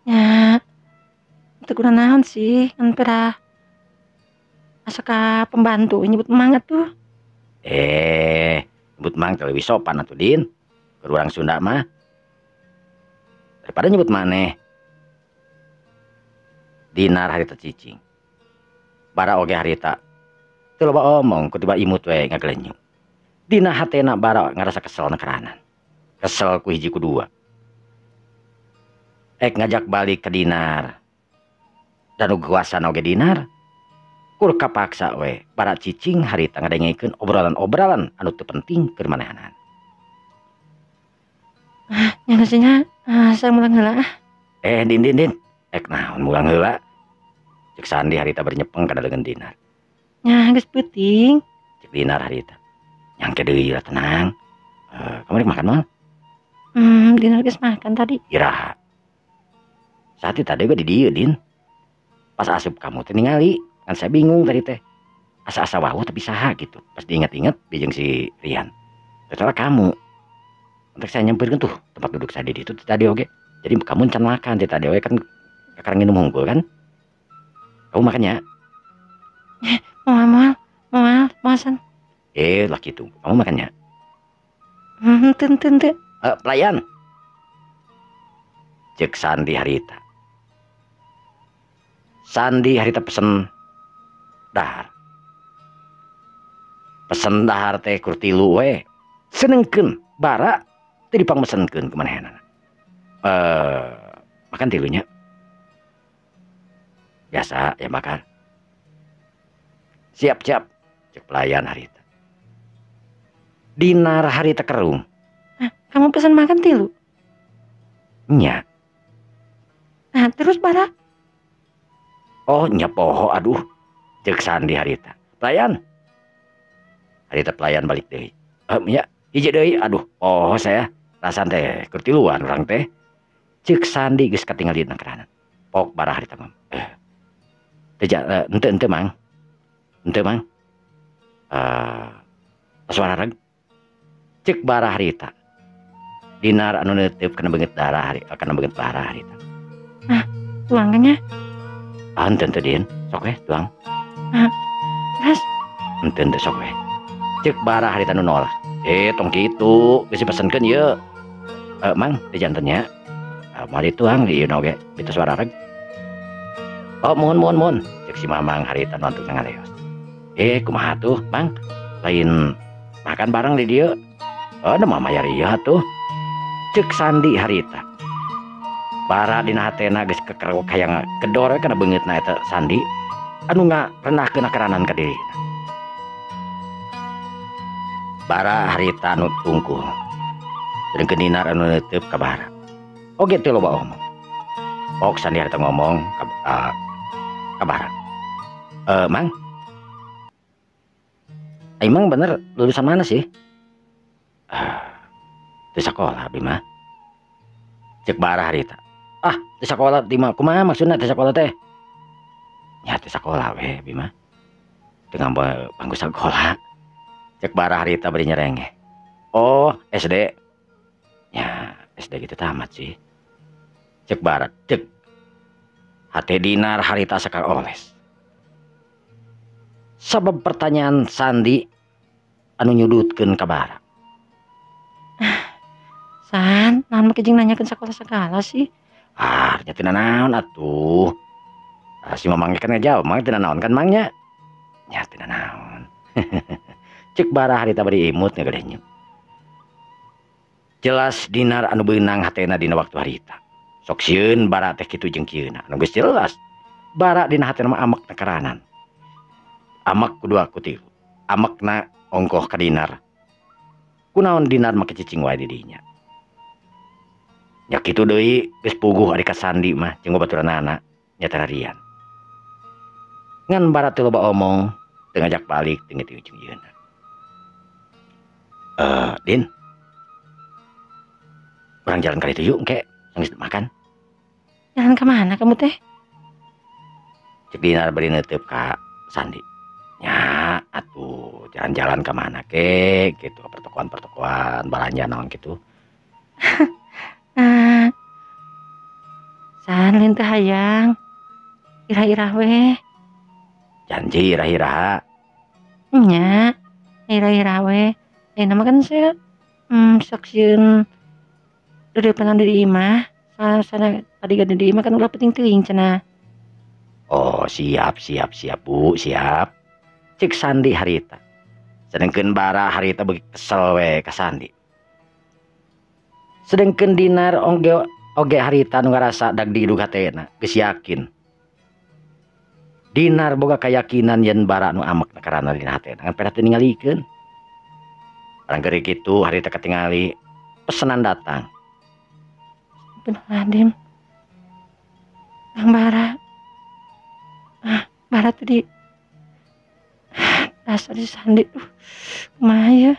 Ya. Itu kurang naon sih, kan pernah asa ka pembantu nyebut emang atuh. Nyebut Mang teh leuwih sopan atuh Din. Keur urang Sunda mah. Daripada nyebut maneh. Dinar harita cicing. Bara oge harita. Teu loba omong ku tiba imut we ngagelenyu. Dina hatena bara ngarasa kesel nakaranan. Kesel ku hiji ku dua. Ngajak balik ke Dinar. Dan ugawasan oge Dinar. Kur kapaksa we bara cicing harita ngadengekeun obrolan-obrolan anu teu penting keur manehanan. Nya nya saya mulang heula. Din. Naon mulang heula? Cek Sandi harita bari nyepeng kana dengan Dinar. Nya geus peuting. Cek Dinar harita. Nyangke deui lah tenang. Kamu rek makan mal? Dinar geus makan tadi. Iraha. Saat tadi gue di dieu Din. Pas asup kamu teh ningali. Kan saya bingung tadi teh. Asa-asa wawu tapi saha gitu. Pas diinget-inget dia jeung si Rian. Ternyata kamu. Untuk saya nyempirkan tuh tempat duduk saya di itu tadi oke. Jadi kamu can makan tadi oke kan sekarang minum unggul kan. Kamu makan ya? Moal san. Lah gitu. Kamu makan ya? Teu. Pelayan. Cek Sandi harita. Sandi harita pesen dahar. Pesen dahar teh kur 3 we. Senengkeun bara teu dipangmesenkeun ke manehanana. Makan tilunya. Biasa ya bakar. Siap-siap. Cek pelayan harita. Dinar harita kerung. Kamu pesan makan tilu? Nya. Nah, terus bara? Oh, nya poho aduh. Cek sandi harita. Pelayan. Harita pelayan balik deui. Ya, hiji deui. Aduh, oh saya rasan teh ketiluan urang teh. Cek sandi geus katingal di nakeranan. Pok bara harita mah. Ente mang. Ente mang. Suara reg. Cek bara harita. Dinar anu neuteup kana beungeut darah hari kana beungeut bara harita. Tuangnya? Henteu din, sok we tuang. Terus? Henteu sok we. Cek bara harita nu nolak. Tong kitu, geus dipesenkeun ieu. Mang, di jantennya. Moal dituang di ieu oge, kitu suara reg. Oh, mohon. Cek si Mamang harita nu antuk ngaleos. Kumaha tuh, Mang? Lain makan bareng di dieu. Da mama yariah tuh. Cek sandi harita. Bara dina hatena geus kekerok hayang kedor kana beungeutna eta sandi anu ngarenahkeun akaranan ka dirina. Bara harita anu tungkul. Sedengkeun dinar anu neuteup ka bara. Oge teu loba omong. Pok sandi harita ngomong ka bara. Mang. Mang bener lulusan mana sih? Di sekolah Bima. Cek bara harita. Di sekolah di mana? Kumaha maksudna di sekolah teh? Ya di sekolah we Bima. Dengan bangku sekolah. Cek bara harita bari nyerenge. Oh, SD. Ya, SD gitu tamat sih. Cek bara, cek. Hate dinar harita sekar oles. Sabab pertanyaan sandi anu nyudutkeun ka bara. San, naon make jeung nanyakeun sekolah-sekolah sih? Nya teu naon atuh. Si Mamang kan ngajawab, Mang teu naon kan Mangnya? Nya teu naon. Cek bara harita bari imut ngagadehnya. Jelas dinar anu beunang hatena dina waktu harita. Sok sieun bara teh kitu jeung kieuna. Anu geus jelas. Bara dina hatena mah amek nakaranan. Amek kudua kutilu. Amekna ongkoh ka dinar. Kunaon dinar make cicing wae di dinya. Ya kitu deui geus puguh ari ka sandi mah jeung babaturanana nya tararian. Ngan bara teu loba omong teu ngajak balik teu ngeuting ujung ieuna. Din. Urang jalan ka ditu yuk engke geus makan. Jalan ke mana kamu teh? Cek dinar bari neuteup ka sandi. Nya atuh jalan-jalan ka mana ke gitu ka pertokoan-pertokoan balanja naon kitu. San lain teh hayang. Irah-irah we. Janji irah-iraha. Nya, irah-irah we. Nama kan saya sok sieun dedepenan di imah. Sana tadi gak di imah kan ulah penting teuing cenah. Oh, siap Bu, siap. Cek sandi harita. Sedengkeun bara harita beuki kesel we ka sandi. Sedengkeun dinar oge harita nu ngarasa dag diiduk hatena geus yakin. Dinar boga kayakinan yen bara nu amek karana dina hatena ngan peda teu ningalikeun. Barang geuring kitu harita katingali pesanan datang. Astagfirullahaladzim. Bang Bara. Bara tadi dasar di sandi kumaha ya?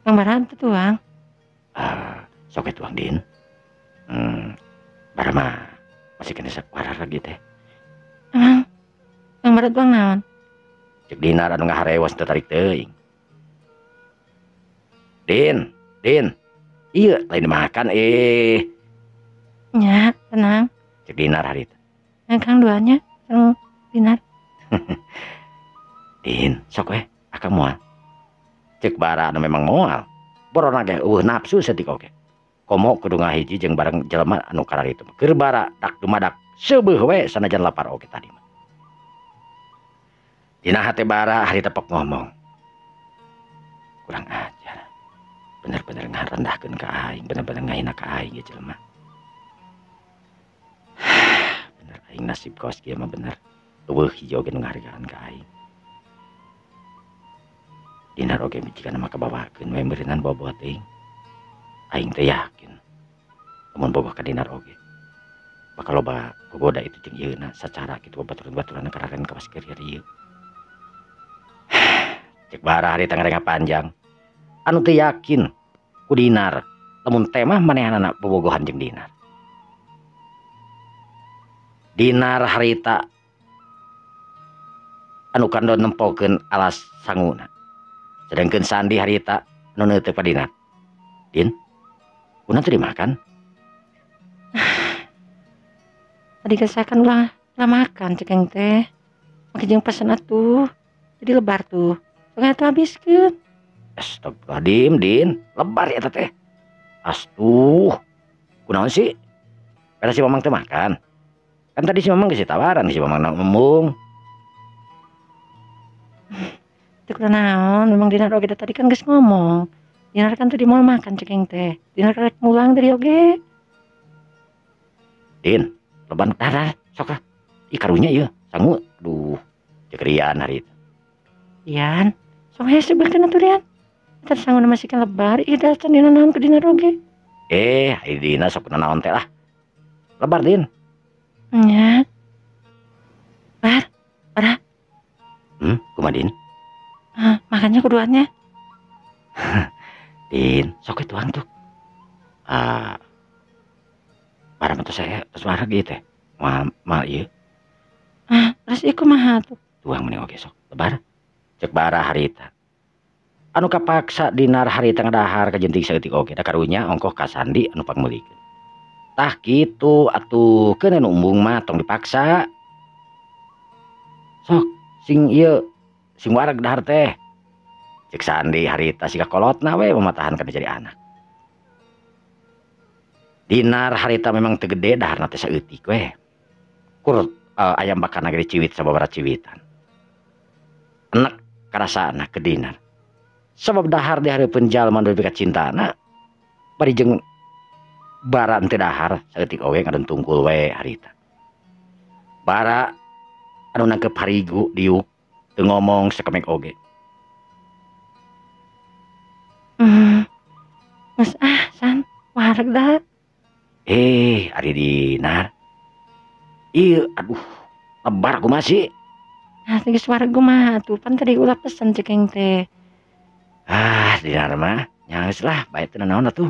Bang Bara teh tuang. Sok tuang Din. Bara mah masih kena sakuara lagi teh. Emang Bang Bara tuang naon? Cek dinar anu ngaharewas teu tarik teuing. Din. Iya, lain makan Nya, tenang. Cek dinar harita. Kang duanya sareng dinar. Din, sok we, akang moal. Cek bara anu memang moal. Borona ge nafsu setik oge. Komo kudu ngahiji jeung bareng jelema anu kararitu. Keur bara dak dumadak seubeuh we sanajan lapar oge tadi mah. Dina hate bara harita pok ngomong. Kurang ajar. bener-bener ngarendahkeun ka aing, bener-bener ngahina ka aing ya jelema. Bener aing nasib kaos kieu mah bener. Eueuh hijau ge nu ngahargaan ka aing. Dinar oge micikana mah kabawakeun we meureunan boboh teuing. Aing teh yakin lamun boboh ka dinar oge bakal loba gogoda itu jeung ieuna sacara kitu baturan-baturan karagan ka pas keur ieu. Cek bara harita ngarenga panjang. Anu teu yakin ku dinar lamun teh mah manehanana bobogohan jeung dinar. Dinar harita anu kandon nempokeun alas sanguna. Sedangkeun Sandi harita anu neuteuk ka dinar. Din, kuna teu dimakan? Tadi kesakan ulah makan cekeng teh. Make jeung pesen atuh. Jadi lebar tuh. Sok atuh habiskeun. Astagfirullahaladzim, Din. Lebar ya teh. Astuh. Kunaon sih? Karena si Mamang teh makan. Kan tadi si Mamang geus tawaran si Mamang ngomong. Teu kunaon, memang dinar oge tadi kan geus ngomong. Dinar kan tadi mau makan cekeng teh. Dinar rek mulang dari oge. Din, leban dah sok ah. Ih karunya ieu, sangu. Aduh, cekerian hari itu. Ian, sok hese bekeun atuh Rian. Tadi sanguna masih kan lebar, ieu dasar dina naon ke dinar oge. Ai dina sok naon teh lah. Lebar Din. Nya. Bara. Kumaha Din? Makannya kuduannya. Din, sok tuang tuh. Barang itu saya suara gitu teh. Ma ieu. Terus ieu kumaha tuh? Tuang meni oge sok. Lebar. Cek bara harita. Anu kapaksa dinar harita ngadahar ka jentik saeutik oge da karunya ongkoh ka Sandi anu pangmeulikeun. Tah kitu atuh keun anu umbung mah tong dipaksa. Sok sing ieu sing wareg dahar teh. Cek Sandi harita siga kolotna we mamatahan kana jadi anak. Dinar harita memang teu gede daharna teh saeutik we. Kur ayam bakar ge diciwit sababaraha ciwitan. Enak karasana ke dinar. Sabab dahar di hareupeun jalma nu lebih ka cintana. Bari jeung bara teu dahar saeutik oge ngadon tungkul we harita. Bara anu nangkep harigu diuk teu ngomong sakemek oge. Mas San, wareg dah. Ari dinar. Ieu aduh, lebar kumaha sih? Nah, geus wareg kumaha tuh? Pan tadi ulah pesen cekeng teh. Dinar mah nyageus lah, bae teu naon atuh.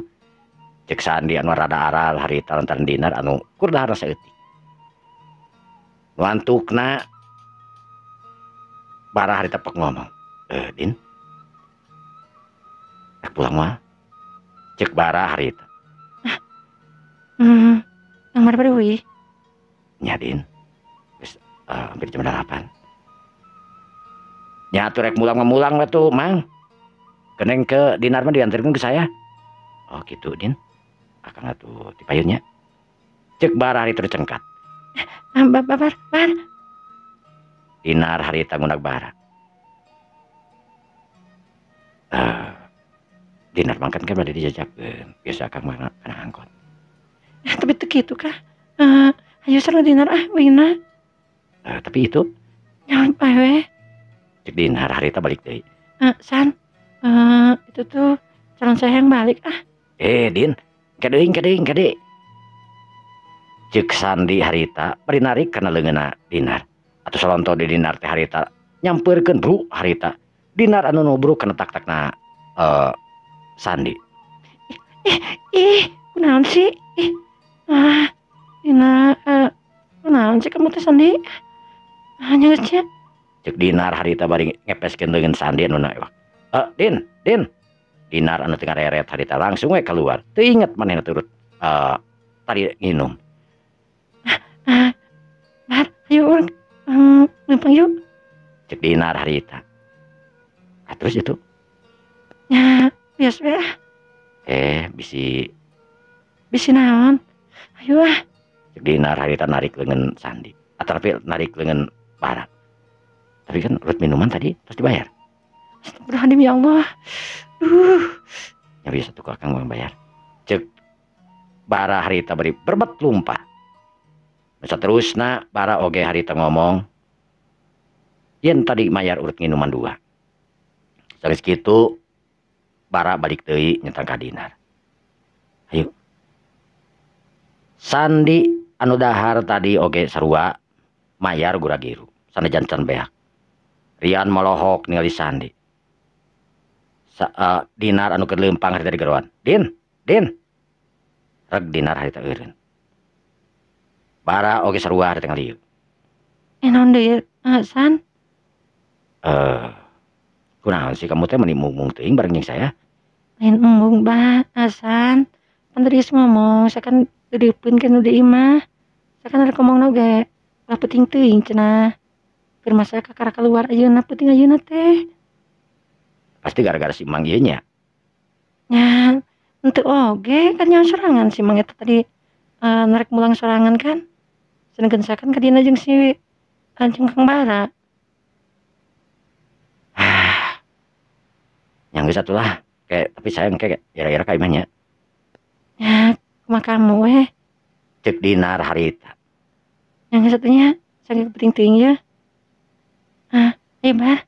Cek Sandi anu rada aral harita lantaran dinar anu kur dahar saeutik. Nu antukna bara harita pek ngomong. Din. Rek pulang mah. Cek bara harita. Yang mana bari Nya Din. Geus hampir jam 8. Nya atuh rek mulang we tuh, Mang. Keneng ke dinar mah diantarkeun ke saya. Oh gitu, Din. Akang atuh di payunnya. Cek bara harita dicengkat. Bar. Dinar harita ngundak bara. Dinar mangkan kan bade dijajakeun. Biasa akang mah kana angkot. Tapi teu kitu kah? Ayo sareng dinar wina. Tapi itu Nyaon bae we. cek dinar harita balik deui. San. Itu tuh calon saya yang balik Din, kadeuing. Cek Sandi harita bari narik kana leungeunna dinar. Atuh salonto di dinar teh harita nyampeurkeun bru harita. Dinar anu nubruk kana tak-takna Sandi. Kunaon sih? Dina kunaon sih kamu teh Sandi? Hanya ngecek. Cek dinar harita bari ngepeskeun leungeun Sandi anu ewak. Din. Dinar anu teu ngareret harita langsung we keluar. Teu inget manehna turut tadi nginum. Bar, ayo urang numpang yuk. Cek dinar harita. Terus itu? Ya, biasa we bisi naon? Ayo Cek dinar harita narik leungeun Sandi. Tapi narik leungeun bara. Tapi kan urut minuman tadi terus dibayar. Astagfirullahaladzim ya Allah. nya bisa tuh kakang mau bayar cek bara harita beri berbet lumpah saterusna bara oge harita ngomong yen tadi mayar urut minuman 2 sanes kitu bara balik deui nyentang ka Dinar ayo sandi anu dahar tadi oge sarua mayar gura-giru sanajan can beak Rian molohok ningali sandi Dinar anu keur leumpang harita di geroan din reg Dinar harita eureun bara oge sarua harita ngalieu naon deui San? Kunaon sih kamu teh meni mung teuing bareng jeung saya Lain embung San. Pan tadi ngomong saya kan deupin kan udah imah. Saya kan ada ngomong noge lah penting teuing cenah. Keur masa kakara keluar ayeuna penting ayeuna teh. pasti gara-gara si Mang ieu nya Nya henteu oge kan nyawa sorangan si Mang eta tadi narek mulang sorangan kan. Sedangkan saya kan ka dina jeung si jeung Kang Bara. yang geus atulah kayak tapi saya kayak kira-kira ka imahnya Ya kumaha kamu weh. cek Dinar harita Yang satunya sakit penting teuing ya. Bah.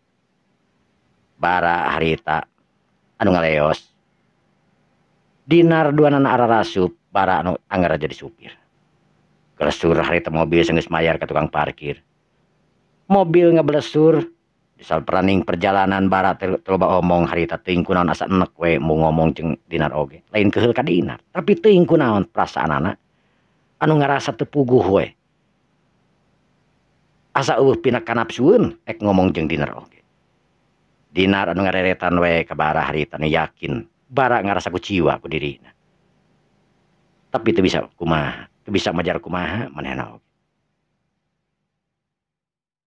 bara harita anu ngaleos Dinar duanana ararasup bara anu anggara jadi supir gelesur harita mobil geus mayar ka tukang parkir mobil ngeblesur disal peraning perjalanan bara loba omong harita teuing kunaon asa enek we mau ngomong jeung Dinar oge lain keheul ka Dinar tapi teuing kunaon perasaanana anu ngarasa teu puguh we asa eueuh pina kanapsueun ek ngomong jeung Dinar oge Dinar anu ngareretan we ka bara harita nu yakin bara ngarasa kuciwa ku dirina tapi teu bisa kumaha teu bisa majar kumaha manehna oge